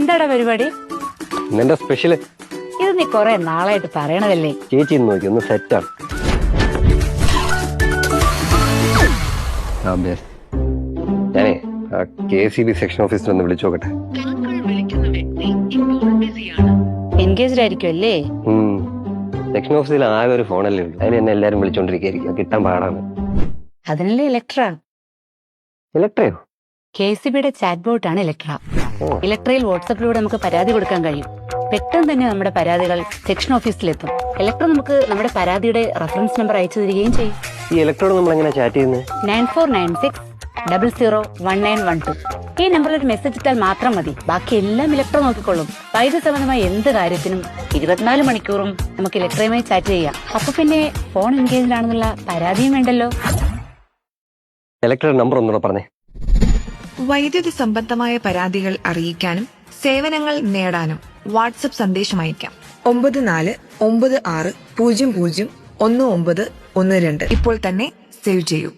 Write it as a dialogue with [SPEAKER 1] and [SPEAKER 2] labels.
[SPEAKER 1] എന്താടാ പരിപാടി?
[SPEAKER 2] നിന്റെ സ്പെഷ്യല്
[SPEAKER 1] ഇത് നീ കൊറേ നാളായിട്ട് പറയണതല്ലേ?
[SPEAKER 2] ചേച്ചി ഇന്ന് നോക്കി ഒന്ന് സെറ്റാണ്. ഞാനേ KCB സെക്ഷൻ ഓഫീസിൽ ഒന്ന് വിളിച്ചു നോക്കട്ടെ.
[SPEAKER 1] എൻഗേജ്ഡ് ആയിരിക്കും അല്ലേ?
[SPEAKER 2] സെക്ഷൻ ഓഫീസിൽ ആകെ ഒരു ഫോണല്ലേ ഉള്ളൂ. അതിന് എന്നെ എല്ലാരും വിളിച്ചോണ്ടിരിക്കുകയായിരിക്കും. കിട്ടാൻ പാടാണ്.
[SPEAKER 1] അതിനല്ലേ ഇലക്ട്ര.
[SPEAKER 2] ഇലക്ട്രയോ?
[SPEAKER 1] KCBയുടെ ചാറ്റ് ബോട്ടാണ് ഇലക്ട്ര. ഇലക്ട്രയിൽ വാട്സാപ്പിലൂടെ നമുക്ക് പരാതി കൊടുക്കാൻ കഴിയും. പെട്ടെന്ന് തന്നെ നമ്മുടെ പരാതികൾ സെക്ഷൻ ഓഫീസിലെത്തും. ഇലക്ട്ര നമുക്ക് നമ്മുടെ പരാതിയുടെ റെഫറൻസ് നമ്പർ അയച്ചു തരികയും ചെയ്യും.
[SPEAKER 2] ഈ ഇലക്ട്രോട് നമ്മൾ എങ്ങനെ ചാറ്റ് ചെയ്യുന്നത്?
[SPEAKER 1] 9496001912. ഈ നമ്പറിൽ ഒരു മെസ്സേജ് ഇട്ടാൽ മാത്രം മതി. ബാക്കി എല്ലാം ഇലക്ട്ര നോക്കിക്കൊള്ളും. വൈദ്യുതി സംബന്ധമായ എന്ത് കാര്യത്തിനും 24 മണിക്കൂറും നമുക്ക് ഇലക്ട്രയുമായി ചാറ്റ് ചെയ്യാം. അപ്പൊ പിന്നെ ഫോൺ എൻഗേജ്ഡ് ആണെന്നുള്ള പരാതിയും വേണ്ടല്ലോ.
[SPEAKER 2] ഇലക്ട്ര നമ്പർ ഒന്നുകൂടെ പറഞ്ഞേ.
[SPEAKER 3] വൈദ്യുതി സംബന്ധമായ പരാതികൾ അറിയിക്കാനും സേവനങ്ങൾ നേടാനും വാട്സപ്പ് സന്ദേശം അയക്കാം. 9496001912. ഇപ്പോൾ തന്നെ സേവ് ചെയ്യൂ.